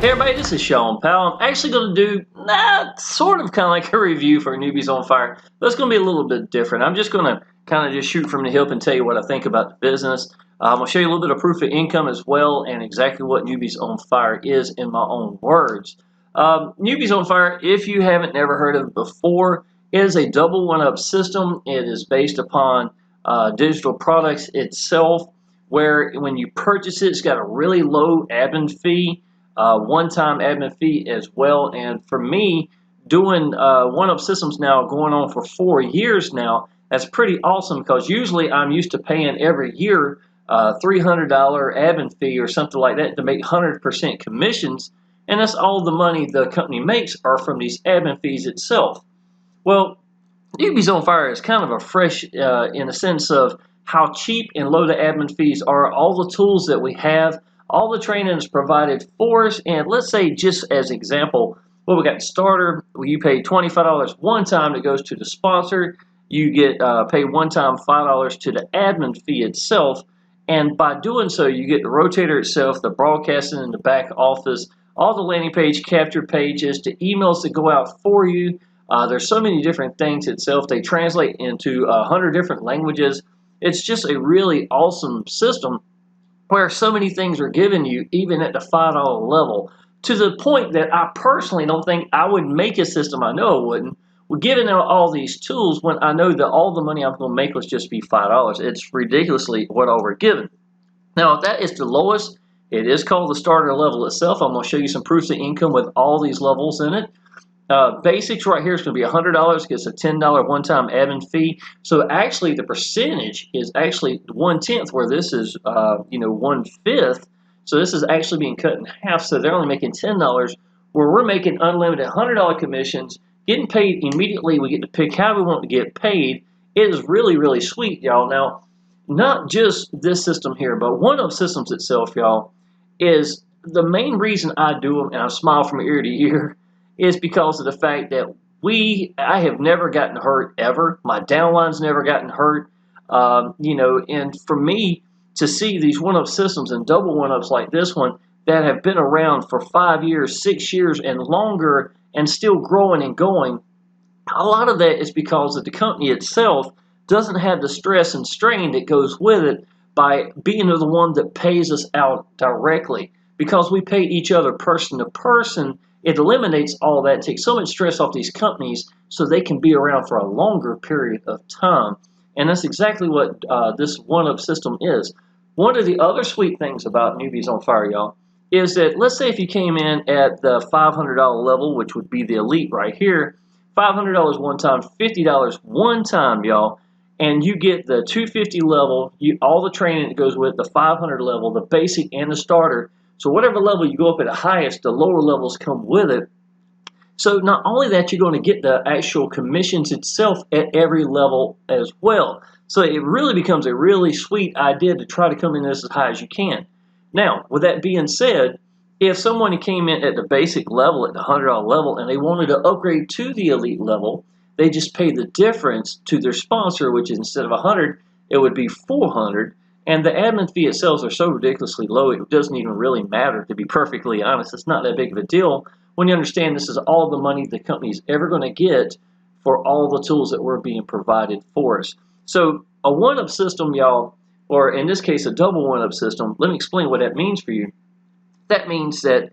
Hey everybody, this is Shawn Powell. I'm actually going to do sort of kind of like a review for Newbies on Fire, but it's going to be a little bit different. I'm just going to kind of just shoot from the hip and tell you what I think about the business. I'm going to show you a little bit of proof of income as well and exactly what Newbies on Fire is in my own words. Newbies on Fire, if you haven't never heard of it before, is a double one-up system. It is based upon digital products itself, where when you purchase it, it's got a really low admin fee. One-time admin fee as well. And for me, doing one-up systems now going on for 4 years now, that's pretty awesome because usually I'm used to paying every year $300 admin fee or something like that to make 100% commissions, and that's all the money the company makes are from these admin fees itself. Well, Newbies on Fire is kind of a fresh in the sense of how cheap and low the admin fees are, all the tools that we have, all the training is provided for us. And let's say, just as example, well, we got starter, you pay $25 one time that goes to the sponsor. You get pay one time $5 to the admin fee itself. And by doing so, you get the rotator itself, the broadcasting in the back office, all the landing page capture pages, the emails that go out for you. There's so many different things itself. They translate into 100 different languages. It's just a really awesome system where so many things are given you, even at the $5 level, to the point that I personally don't think I would make a system. I know I wouldn't. We're giving out all these tools when I know that all the money I'm going to make was just be $5. It's ridiculously what all we're given. Now, that is the lowest. It is called the starter level itself. I'm going to show you some proofs of income with all these levels in it. Basics right here is going to be $100. Gets a $10 one-time admin fee. So actually, the percentage is actually 1/10, where this is 1/5. So this is actually being cut in half. So they're only making $10, where we're making unlimited $100 commissions, getting paid immediately. We get to pick how we want to get paid. It is really, really sweet, y'all. Now, not just this system here, but one-up systems itself, y'all, is the main reason I do them, and I smile from ear to ear, is because of the fact that I have never gotten hurt ever. My downline's never gotten hurt. And for me to see these one-up systems and double one-ups like this one that have been around for 5 years, 6 years, and longer, and still growing and going, a lot of that is because of the company itself doesn't have the stress and strain that goes with it by being the one that pays us out directly. Because we pay each other person to person, it eliminates all that, takes so much stress off these companies so they can be around for a longer period of time. And that's exactly what this one-up system is. One of the other sweet things about Newbies on Fire, y'all, is that let's say if you came in at the $500 level, which would be the elite right here, $500 one time, $50 one time, y'all, and you get the $250 level, all the training that goes with the $500 level, the basic and the starter. So whatever level you go up at the highest, the lower levels come with it. So not only that, you're going to get the actual commissions itself at every level as well. So it really becomes a really sweet idea to try to come in as high as you can. Now, with that being said, if someone came in at the basic level, at the $100 level, and they wanted to upgrade to the elite level, they just pay the difference to their sponsor, which is instead of $100, it would be $400. And the admin fee itself are so ridiculously low, it doesn't even really matter, to be perfectly honest. It's not that big of a deal when you understand this is all the money the company is ever going to get for all the tools that were being provided for us. So a one-up system, y'all, or in this case a double one-up system, let me explain what that means for you. That means that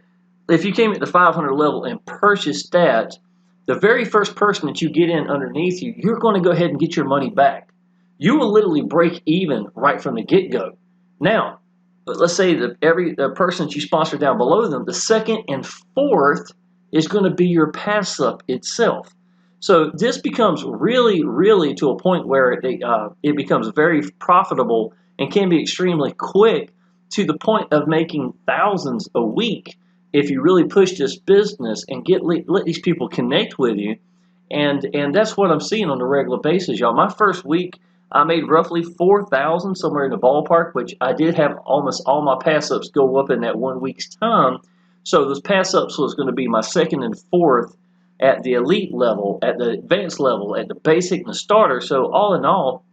if you came at the 500 level and purchased that, the very first person that you get in underneath you, you're going to go ahead and get your money back. You will literally break even right from the get-go. Now, let's say that the person that you sponsor down below them, the second and fourth is going to be your pass-up itself. So this becomes really, really to a point where it becomes very profitable and can be extremely quick to the point of making thousands a week if you really push this business and let these people connect with you. And that's what I'm seeing on a regular basis, y'all. My first week, I made roughly $4,000, somewhere in the ballpark, which I did have almost all my pass-ups go up in that 1 week's time. So those pass-ups was going to be my second and fourth at the elite level, at the advanced level, at the basic and the starter. So all in all,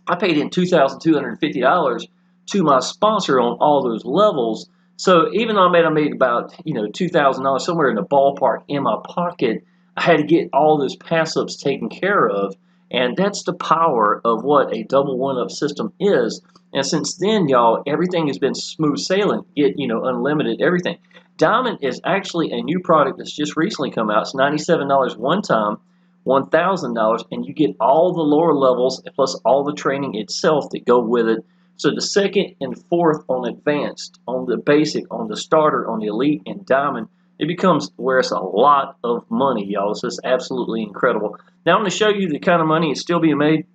I paid in $2,250 to my sponsor on all those levels. So even though I made about, $2,000 somewhere in the ballpark in my pocket, I had to get all those pass ups taken care of. And that's the power of what a double one-up system is. And since then, y'all, everything has been smooth sailing. Get, unlimited everything. Diamond is actually a new product that's just recently come out. It's $97 one time, $1,000, and you get all the lower levels plus all the training itself that go with it. So the second and fourth on advanced, on the basic, on the starter, on the elite, and diamond, it becomes where it's a lot of money, y'all. It's just absolutely incredible. Now I'm going to show you the kind of money it's still being made.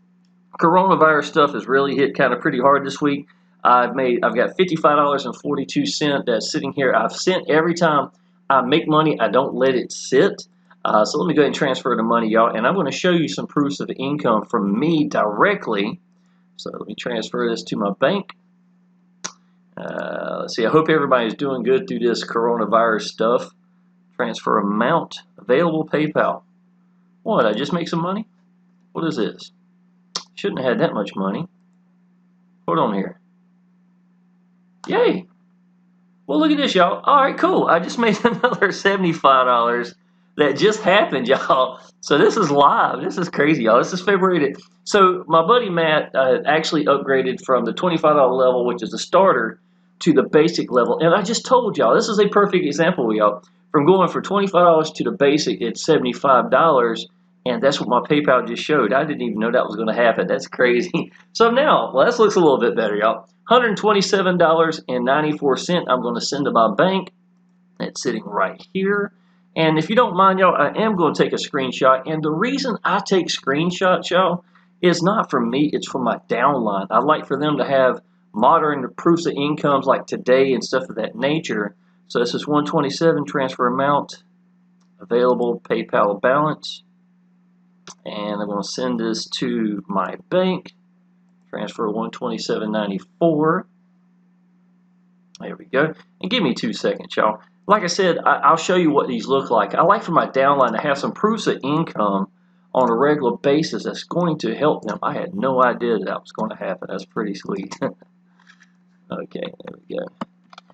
Coronavirus stuff has really hit kind of pretty hard this week. I've got $55.42 that's sitting here. I've sent every time I make money, I don't let it sit. So let me go ahead and transfer the money, y'all. And I'm going to show you some proofs of income from me directly. So let me transfer this to my bank. Let's see. I hope everybody's doing good through this coronavirus stuff. Transfer amount. Available PayPal. What? I just make some money? What is this? Shouldn't have had that much money. Hold on here. Yay. Well, look at this, y'all. All right, cool. I just made another $75. That just happened, y'all. So this is live. This is crazy, y'all. This is February. So my buddy Matt actually upgraded from the $25 level, which is the starter, to the basic level. And I just told y'all, this is a perfect example, y'all. From going for $25 to the basic, it's $75. And that's what my PayPal just showed. I didn't even know that was going to happen. That's crazy. So now, well, this looks a little bit better, y'all. $127.94 I'm going to send to my bank. It's sitting right here. And if you don't mind, y'all, I am going to take a screenshot. And the reason I take screenshots, y'all, is not from me. It's from my downline. I'd like for them to have modern proofs of incomes like today and stuff of that nature. So this is 127 transfer amount, available PayPal balance. And I'm going to send this to my bank. Transfer 127.94. There we go. And give me 2 seconds, y'all. Like I said, I'll show you what these look like. I like for my downline to have some proofs of income on a regular basis that's going to help them. I had no idea that was going to happen. That's pretty sweet. Okay, there we go.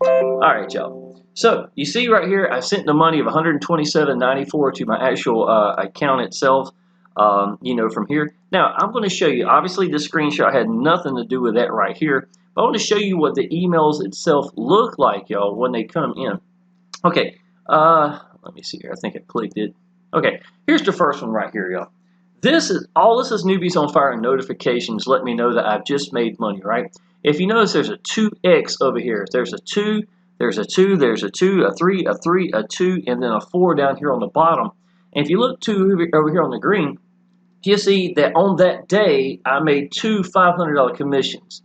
All right, y'all. So you see right here, I sent the money of $127.94 to my actual account itself. From here. Now, I'm going to show you, obviously this screenshot had nothing to do with that right here, but I want to show you what the emails itself look like, y'all, when they come in. Okay, let me see here. I think I clicked it. Okay, here's the first one right here, y'all. This is Newbies on Fire notifications let me know that I've just made money, right? If you notice, there's a 2X over here. There's a 2, there's a 2, there's a 2, a 3, a 3, a 2, and then a 4 down here on the bottom. And if you look over here on the green, you see that on that day, I made 2 $500 commissions.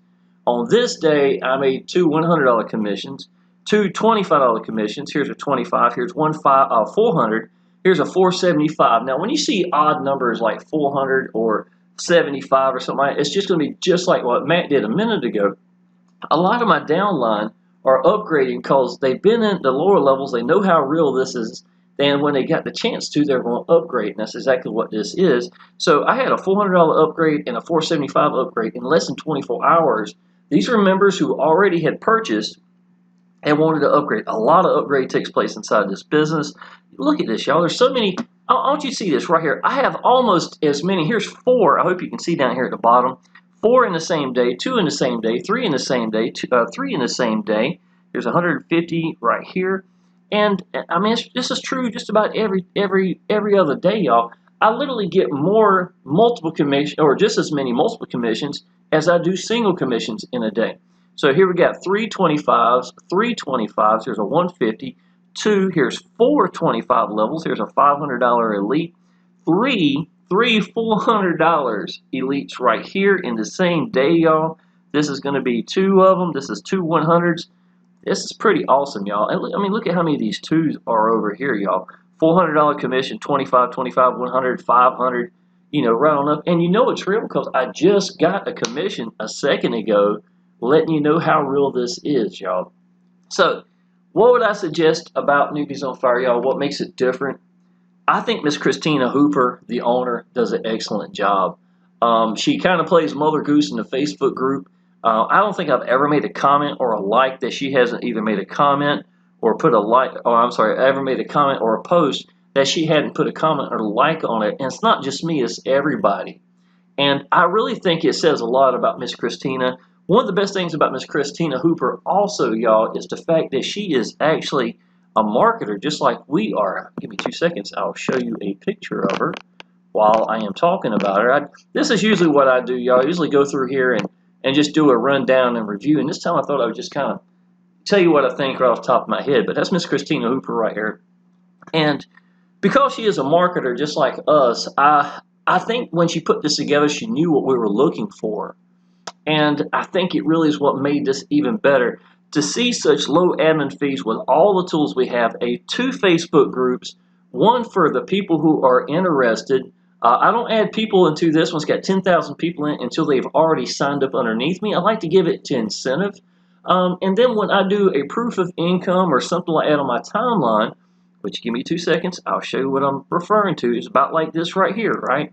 On this day, I made 2 $100 commissions, 2 $25 commissions. Here's a 25. Here's 400. Here's a 475. Now, when you see odd numbers like 400 or 75 or something like that, it's just going to be just like what Matt did a minute ago. A lot of my downline are upgrading because they've been in the lower levels. They know how real this is. And when they got the chance to, they're going to upgrade. And that's exactly what this is. So I had a $400 upgrade and a $475 upgrade in less than 24 hours. These are members who already had purchased and wanted to upgrade. A lot of upgrade takes place inside this business. Look at this, y'all. There's so many. I want you to see this right here. I have almost as many. Here's 4. I hope you can see down here at the bottom. 4 in the same day, 2 in the same day, 3 in the same day, 3 in the same day. Here's 150 right here. And I mean, this is true just about every other day, y'all. I literally get more multiple commissions, or just as many multiple commissions as I do single commissions in a day. So here we got 3 25s, 3 25s. Here's a 150. 2. Here's 4 25 levels. Here's a $500 elite. 3 $400 elites right here in the same day, y'all. This is going to be 2 of them. This is 2 100s. This is pretty awesome, y'all. I mean, look at how many of these 2s are over here, y'all. $400 commission, 25, 25, 100, 500, right on up. And you know it's real because I just got a commission a second ago letting you know how real this is, y'all. So, what would I suggest about Newbies on Fire, y'all? What makes it different? I think Miss Christina Hooper, the owner, does an excellent job. She kind of plays Mother Goose in the Facebook group. I don't think I've ever made a comment or a like that she hasn't either made a comment or put a like, or I'm sorry, ever made a comment or a post that she hadn't put a comment or a like on it. And it's not just me, it's everybody. And I really think it says a lot about Miss Christina. One of the best things about Miss Christina Hooper also, y'all, is the fact that she is actually a marketer just like we are. Give me 2 seconds. I'll show you a picture of her while I am talking about her. This is usually what I do, y'all. I usually go through here and just do a rundown and review. And this time I thought I would just kind of tell you what I think right off the top of my head. But that's Miss Christina Hooper right here. And because she is a marketer just like us, I think when she put this together, she knew what we were looking for. And I think it really is what made this even better. To see such low admin fees with all the tools we have, 2 Facebook groups, one for the people who are interested. I don't add people into this one's got 10,000 people in it until they've already signed up underneath me. I like to give it to incentive. And then when I do a proof of income or something like that on my timeline, which give me 2 seconds, I'll show you what I'm referring to. It's about like this right here, right?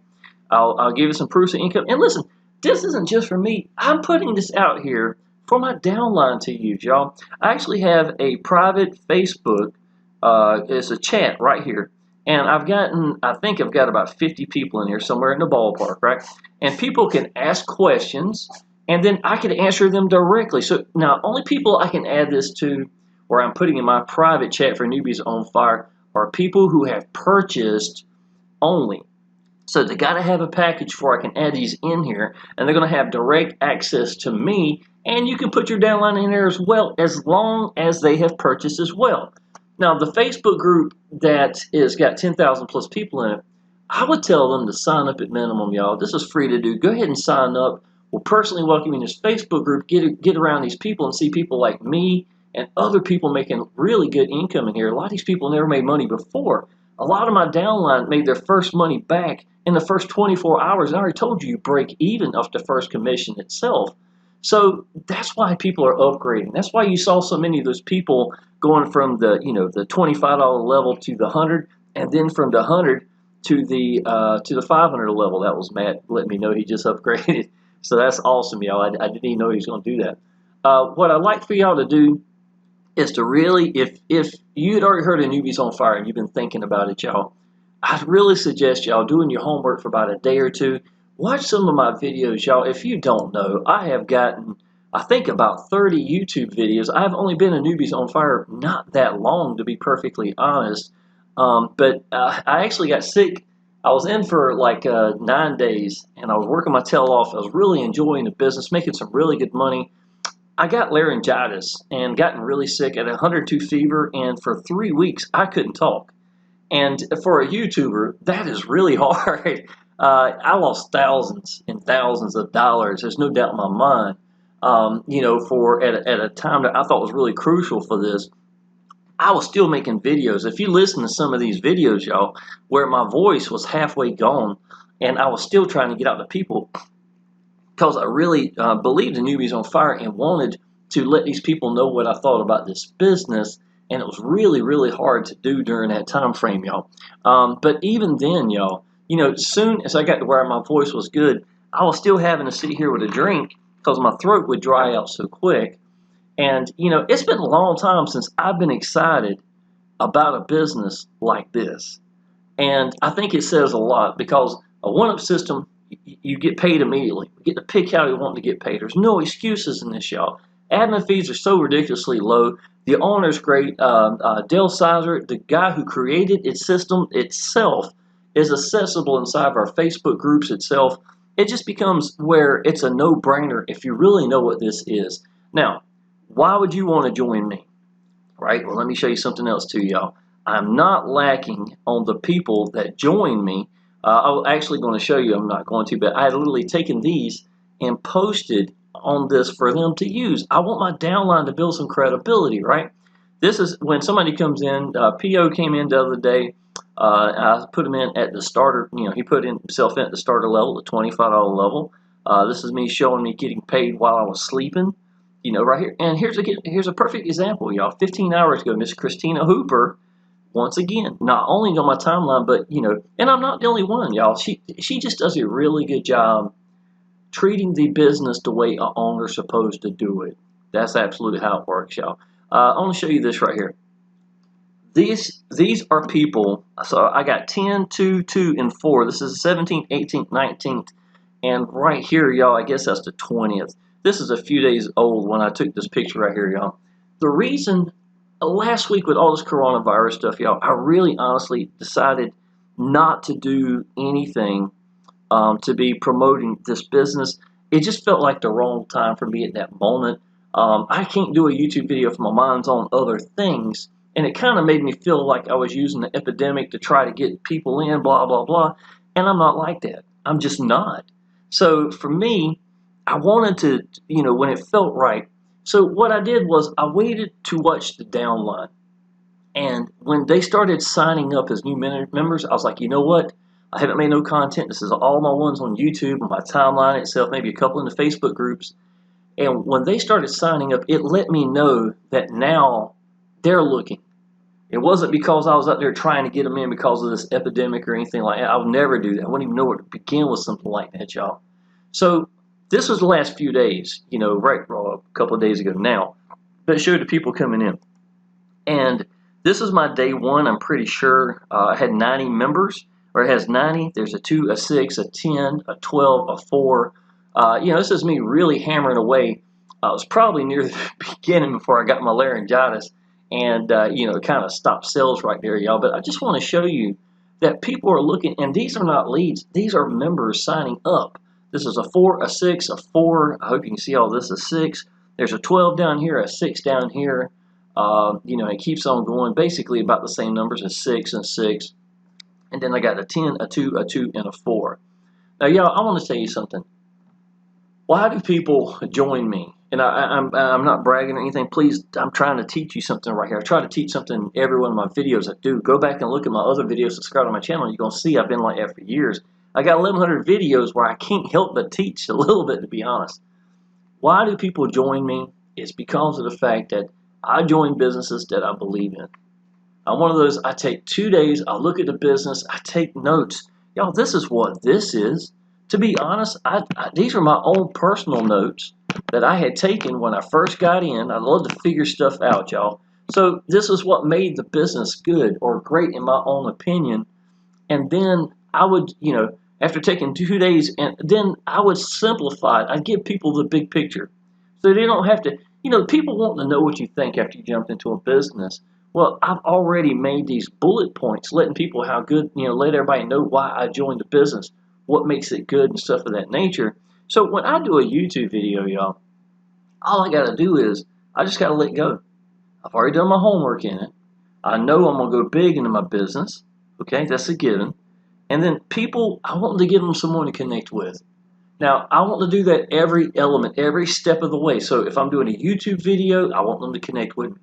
I'll give you some proofs of income. And listen, this isn't just for me. I'm putting this out here for my downline to use, y'all. I actually have a private Facebook. It's a chat right here. And I think I've got about 50 people in here somewhere in the ballpark, right? And people can ask questions, and then I can answer them directly. So now, only people I can add this to, or I'm putting in my private chat for Newbies on Fire, are people who have purchased only. So they got to have a package before I can add these in here, and they're going to have direct access to me, and you can put your downline in there as well, as long as they have purchased as well. Now, the Facebook group that is got 10,000 plus people in it, I would tell them to sign up at minimum, y'all. This is free to do. Go ahead and sign up. We'll personally welcome you in this Facebook group. Get around these people and see people like me and other people making really good income in here. A lot of these people never made money before. A lot of my downline made their first money back in the first 24 hours. And I already told you break even off the first commission itself. So that's why people are upgrading. That's why you saw so many of those people going from the the $25 level to the 100, and then from the 100 to the 500 level. That was Matt letting me know he just upgraded. So that's awesome, y'all. I didn't even know he was going to do that. What I'd like for y'all to do is to really, if you had already heard of Newbies on Fire and you've been thinking about it, y'all, I'd really suggest y'all doing your homework for about a day or two. Watch some of my videos, y'all. If you don't know, I have gotten, I think, about 30 YouTube videos. I've only been a Newbies on Fire not that long, to be perfectly honest. But I actually got sick. I was in for like 9 days, and I was working my tail off. I was really enjoying the business, making some really good money. I got laryngitis and gotten really sick at 102 fever, and for 3 weeks, I couldn't talk. And for a YouTuber, that is really hard. I lost thousands and thousands of dollars. There's no doubt in my mind. For at a time that I thought was really crucial for this, I was still making videos. If you listen to some of these videos, y'all, where my voice was halfway gone, and I was still trying to get out to people because I really believed in Newbies on Fire and wanted to let these people know what I thought about this business. And it was really, really hard to do during that time frame, y'all. But even then, y'all, as soon as I got to where my voice was good, I was still having to sit here with a drink because my throat would dry out so quick. And, it's been a long time since I've been excited about a business like this. And I think it says a lot because a one-up system, you get paid immediately. You get to pick how you want to get paid. There's no excuses in this, y'all. Admin fees are so ridiculously low. The owner's great. Dale Sizer, the guy who created its system itself, is accessible inside of our Facebook groups itself. It just becomes where it's a no-brainer if you really know what this is. Now, why would you want to join me? Right? Well, let me show you something else too, y'all. I'm not lacking on the people that join me. I'm actually going to show you. I'm not going to, but I had literally taken these and posted on this for them to use. I want my downline to build some credibility, right? This is when somebody comes in. PO came in the other day. I put him in at the starter. He put himself in at the starter level, the $25 level. This is me showing me getting paid while I was sleeping. Right here. And here's a perfect example, y'all. 15 hours ago, Miss Christina Hooper, once again, not only on my timeline, but and I'm not the only one, y'all. She just does a really good job treating the business the way an owner's supposed to do it. That's absolutely how it works, y'all. I want to show you this right here. These are people. So I got 10, 2, 2, and 4. This is the 17th, 18th, 19th, and right here, y'all, I guess that's the 20th. This is a few days old when I took this picture right here, y'all. The reason last week with all this coronavirus stuff, y'all, I really honestly decided not to do anything to be promoting this business. It just felt like the wrong time for me at that moment. I can't do a YouTube video if my mind's on other things, and it kind of made me feel like I was using the epidemic to try to get people in, blah, blah, blah, and I'm not like that. I'm just not. So for me, I wanted to, when it felt right. So what I did was I waited to watch the downline. And when they started signing up as new members, I was like, you know what? I haven't made no content. This is all my ones on YouTube, on my timeline itself, maybe a couple in the Facebook groups. And when they started signing up, it let me know that now they're looking. It wasn't because I was out there trying to get them in because of this epidemic or anything like that. I would never do that. I wouldn't even know where to begin with something like that, y'all. So this was the last few days, right a couple of days ago now, that showed the people coming in. And this is my day one. I'm pretty sure I had 90 members, or it has 90. There's a 2, a 6, a 10, a 12, a 4. This is me really hammering away. I was probably near the beginning before I got my laryngitis, and it kind of stopped sales right there, y'all. But I just want to show you that people are looking, and these are not leads. These are members signing up. This is a 4, a 6, a 4. I hope you can see all this, a 6. There's a 12 down here, a 6 down here. It keeps on going, basically about the same numbers as 6 and 6. And then I got a 10, a 2, a 2, and a 4. Now, y'all, I want to tell you something. Why do people join me? And I'm not bragging or anything. Please, I'm trying to teach you something right here. I try to teach something in every one of my videos I do. Go back and look at my other videos, subscribe to my channel, and you're going to see I've been like that for years. I got 1,100 videos where I can't help but teach a little bit, to be honest. Why do people join me? It's because of the fact that I join businesses that I believe in. I'm one of those, I take 2 days, I look at the business, I take notes. Y'all, this is what this is. To be honest, these are my own personal notes that I had taken when I first got in. I love to figure stuff out, y'all. So this is what made the business good or great in my own opinion. And then I would, after taking 2 days, and then I would simplify it. I'd give people the big picture. So they don't have to, people want to know what you think after you jump into a business. Well, I've already made these bullet points, letting people how good, let everybody know why I joined the business, what makes it good and stuff of that nature. So when I do a YouTube video, y'all, all I got to do is I just got to let go. I've already done my homework in it. I know I'm going to go big into my business. Okay, that's a given. And then people, I want to give them someone to connect with. Now, I want to do that every element, every step of the way. So if I'm doing a YouTube video, I want them to connect with me.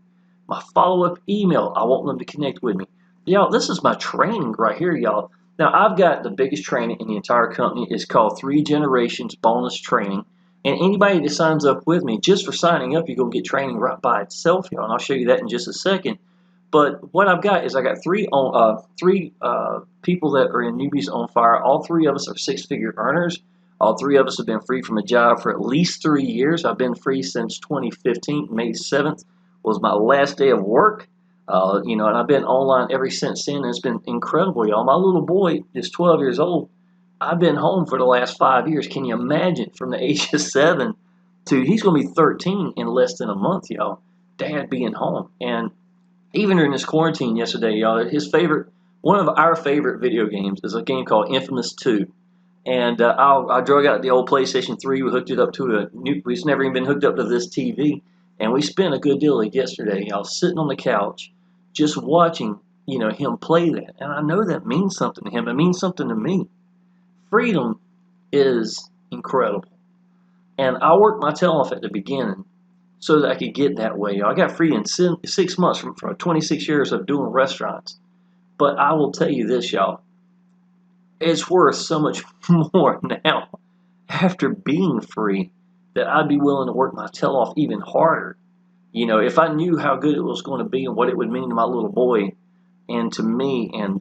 My follow-up email, I want them to connect with me. Y'all, this is my training right here, y'all. Now, I've got the biggest training in the entire company. It's called 3 Generations Bonus Training. And anybody that signs up with me, just for signing up, you're going to get training right by itself, y'all. And I'll show you that in just a second. But what I've got is I got three people that are in Newbies on Fire. All 3 of us are 6-figure earners. All 3 of us have been free from a job for at least 3 years. I've been free since 2015. May 7th was my last day of work. And I've been online ever since then. It's been incredible, y'all. My little boy is 12 years old. I've been home for the last 5 years. Can you imagine, from the age of 7 to he's going to be 13 in less than a month, y'all. Dad being home. And even during this quarantine yesterday, y'all, one of our favorite video games is a game called Infamous 2. And I drug out the old PlayStation 3. We hooked it up to we've never even been hooked up to this TV. And we spent a good deal of yesterday, y'all, sitting on the couch, just watching, him play that. And I know that means something to him. It means something to me. Freedom is incredible. And I worked my tail off at the beginning so that I could get that way. I got free in 6 months from 26 years of doing restaurants. But I will tell you this, y'all. It's worth so much more now after being free that I'd be willing to work my tail off even harder. If I knew how good it was going to be and what it would mean to my little boy and to me and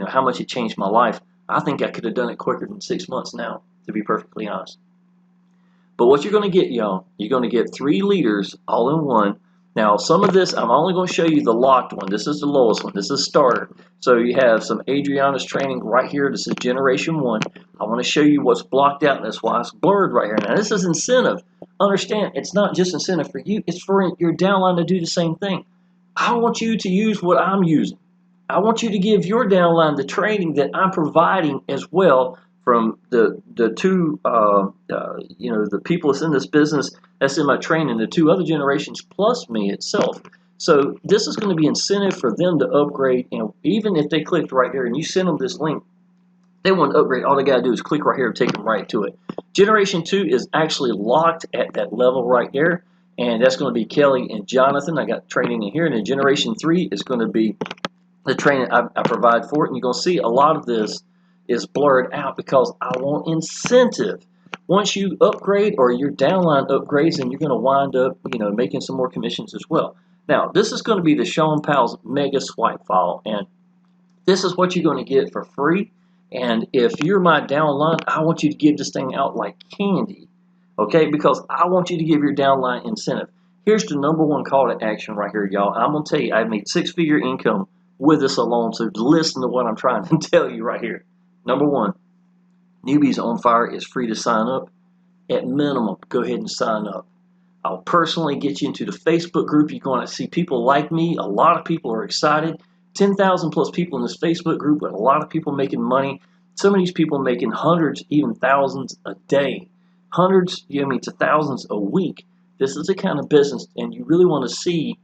how much it changed my life, I think I could have done it quicker than 6 months now, to be perfectly honest. But what you're going to get, y'all, you're going to get 3 leaders all in one. Now, some of this, I'm only going to show you the locked one. This is the lowest one. This is starter. So you have some Adriana's training right here. This is generation 1. I want to show you what's blocked out, and that's why it's blurred right here. Now, this is incentive. Understand, it's not just incentive for you. It's for your downline to do the same thing. I want you to use what I'm using. I want you to give your downline the training that I'm providing as well from the two, the people that's in this business, that's in my training, the 2 other generations, plus me itself. So this is going to be incentive for them to upgrade. Even if they clicked right there and you send them this link, they want to upgrade. All they got to do is click right here and take them right to it. Generation 2 is actually locked at that level right there, and that's going to be Kelly and Jonathan. I got training in here, and then Generation 3 is going to be the training I provide for it. And you're going to see a lot of this is blurred out because I want incentive. Once you upgrade or your downline upgrades, then you're going to wind up, making some more commissions as well. Now, this is going to be the Shawn Powell's Mega Swipe File, and this is what you're going to get for free. And if you're my downline, I want you to give this thing out like candy, okay? Because I want you to give your downline incentive. Here's the #1 call to action right here, y'all. I'm going to tell you, I've made 6-figure income with this alone, so listen to what I'm trying to tell you right here. #1, Newbies on Fire is free to sign up. At minimum, go ahead and sign up. I'll personally get you into the Facebook group. You're going to see people like me. A lot of people are excited. 10,000 plus people in this Facebook group, with a lot of people making money. Some of these people making hundreds, even thousands a day. Hundreds, to thousands a week. This is the kind of business, and you really want to see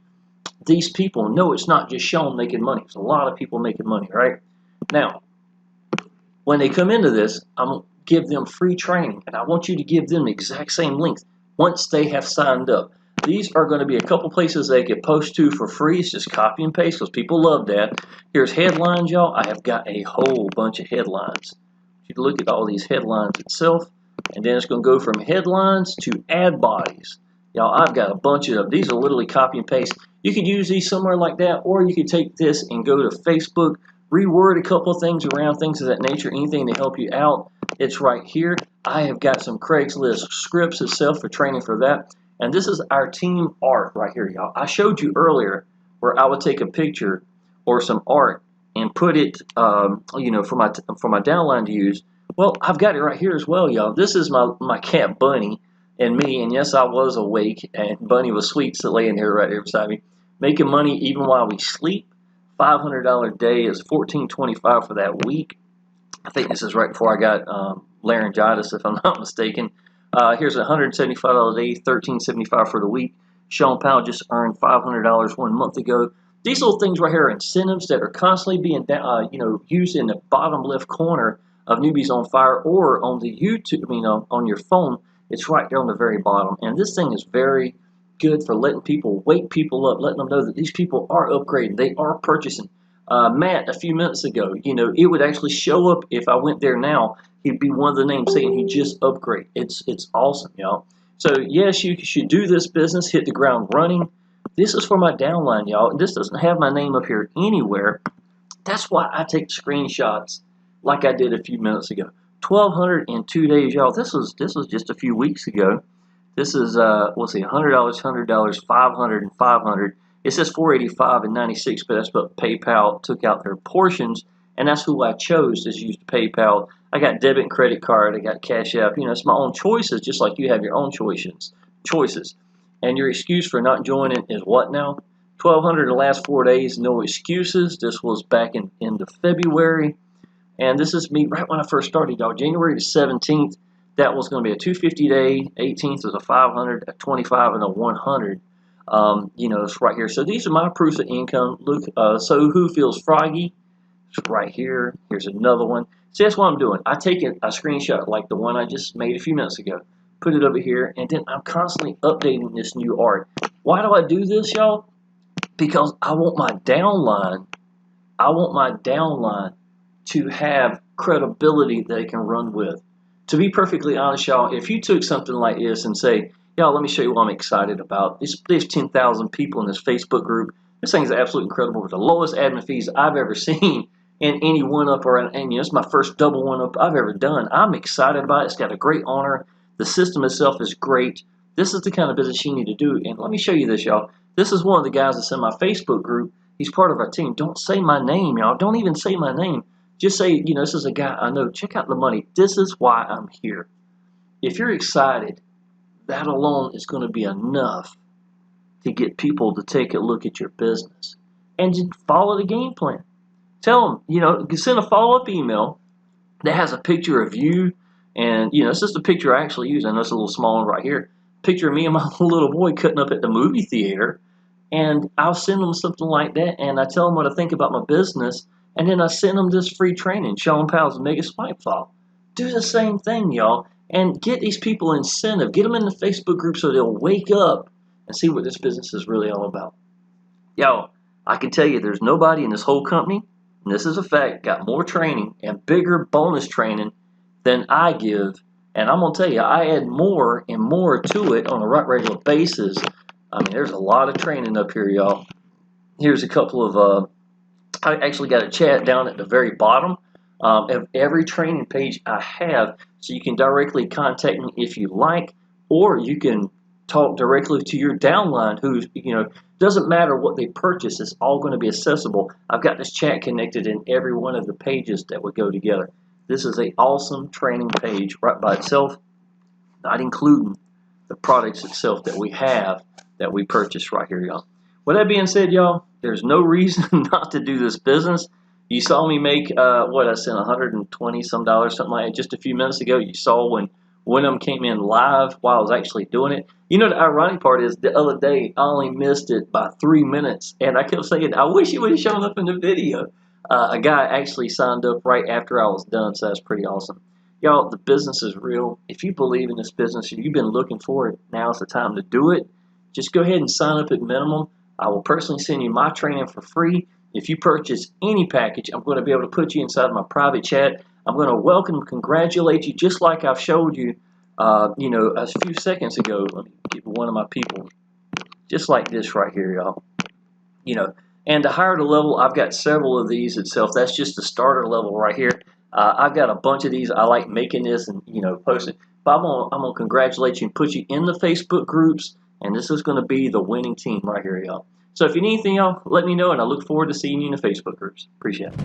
these people. No, it's not just Shawn making money. It's a lot of people making money, right? Now, when they come into this, I'm going to give them free training, and I want you to give them the exact same link once they have signed up. These are going to be a couple places they can post to for free. It's just copy and paste because people love that. Here's headlines, y'all. I have got a whole bunch of headlines. You can look at all these headlines itself, and then it's going to go from headlines to ad bodies. Y'all, I've got a bunch of them. These are literally copy and paste. You could use these somewhere like that, or you could take this and go to Facebook, reword a couple of things around, things of that nature, anything to help you out. It's right here. I have got some Craigslist scripts itself for training for that. And this is our team art right here, y'all. I showed you earlier where I would take a picture or some art and put it, for my downline to use. Well, I've got it right here as well, y'all. This is my cat Bunny and me, and yes, I was awake, and Bunny was sweet, so laying here right here beside me, making money even while we sleep. $500 a day is $14.25 for that week. I think this is right before I got laryngitis, if I'm not mistaken. Here's $175 a day, $13.75 for the week. Shawn Powell just earned $500 1 month ago. These little things right here are incentives that are constantly being used in the bottom left corner of Newbies on Fire, or on the YouTube, on your phone. It's right there on the very bottom. And this thing is very good for letting people, wake people up, letting them know that these people are upgrading. They are purchasing. Matt, a few minutes ago, it would actually show up if I went there now. He'd be one of the names saying he just upgraded. It's awesome, y'all. So, yes, you should do this business, hit the ground running. This is for my downline, y'all. This doesn't have my name up here anywhere. That's why I take screenshots like I did a few minutes ago. 1,200 in 2 days, y'all. This was just a few weeks ago. This is, we'll see, $100, $100, $500, and $500. It says $485 and $96, but that's what PayPal took out their portions, and that's who I chose to use PayPal. I got debit and credit card. I got Cash App. It's my own choices, just like you have your own choices. And your excuse for not joining is what now? 1,200 the last 4 days, no excuses. This was back in end of February. And this is me right when I first started, y'all. January the 17th, that was going to be a 250 day. 18th was a 500, a 25, and a 100. It's right here. So these are my proofs of income. Look, so who feels froggy? It's right here. Here's another one. See, that's what I'm doing. I take a screenshot like the one I just made a few minutes ago, put it over here, and then I'm constantly updating this new art. Why do I do this, y'all? Because I want my downline to have credibility that they can run with. To be perfectly honest, y'all, if you took something like this and say, y'all, let me show you what I'm excited about. There's 10,000 people in this Facebook group. This thing's absolutely incredible. With the lowest admin fees I've ever seen in any one-up, it's my first double one-up I've ever done. I'm excited about it. It's got a great honor. The system itself is great. This is the kind of business you need to do. And let me show you this, y'all. This is one of the guys that's in my Facebook group. He's part of our team. Don't say my name, y'all. Don't even say my name. Just say, you know, this is a guy I know. Check out the money. This is why I'm here. If you're excited, that alone is going to be enough to get people to take a look at your business. And just follow the game plan. Tell them, you know, send a follow-up email that has a picture of you. And, you know, it's just a picture I actually use. I know it's a little small one right here. Picture of me and my little boy cutting up at the movie theater. And I'll send them something like that. And I tell them what I think about my business. And then I send them this free training, Shawn Powell's Mega Swipe File. Do the same thing, y'all. And get these people incentive. Get them in the Facebook group so they'll wake up and see what this business is really all about. Y'all, I can tell you there's nobody in this whole company, and this is a fact, got more training and bigger bonus training than I give. And I'm going to tell you, I add more and more to it on a regular basis. I mean, there's a lot of training up here, y'all. Here's a couple of, I actually got a chat down at the very bottom of every training page I have, so you can directly contact me if you like, or you can talk directly to your downline who, you know, doesn't matter what they purchase, it's all going to be accessible. I've got this chat connected in every one of the pages that would go together. This is an awesome training page right by itself, not including the products itself that we have that we purchase right here, y'all. With that being said, y'all, there's no reason not to do this business. You saw me make, what I said, $120 some, something like that, just a few minutes ago. You saw when one of them came in live while I was actually doing it. You know, the ironic part is the other day I only missed it by 3 minutes, and I kept saying, I wish it would have shown up in the video. A guy actually signed up right after I was done, so that's pretty awesome. Y'all, the business is real. If you believe in this business, if you've been looking for it, now's the time to do it. Just go ahead and sign up at minimum. I will personally send you my training for free. If you purchase any package, I'm going to be able to put you inside my private chat. I'm going to welcome and congratulate you just like I've showed you, you know, a few seconds ago. Let me get one of my people. Just like this right here, y'all. You know, and to higher the level, I've got several of these itself. That's just the starter level right here. I've got a bunch of these. I like making this and, you know, posting. But I'm gonna congratulate you and put you in the Facebook groups. And this is going to be the winning team right here, y'all. So if you need anything, y'all, let me know, and I look forward to seeing you in the Facebook groups. Appreciate it.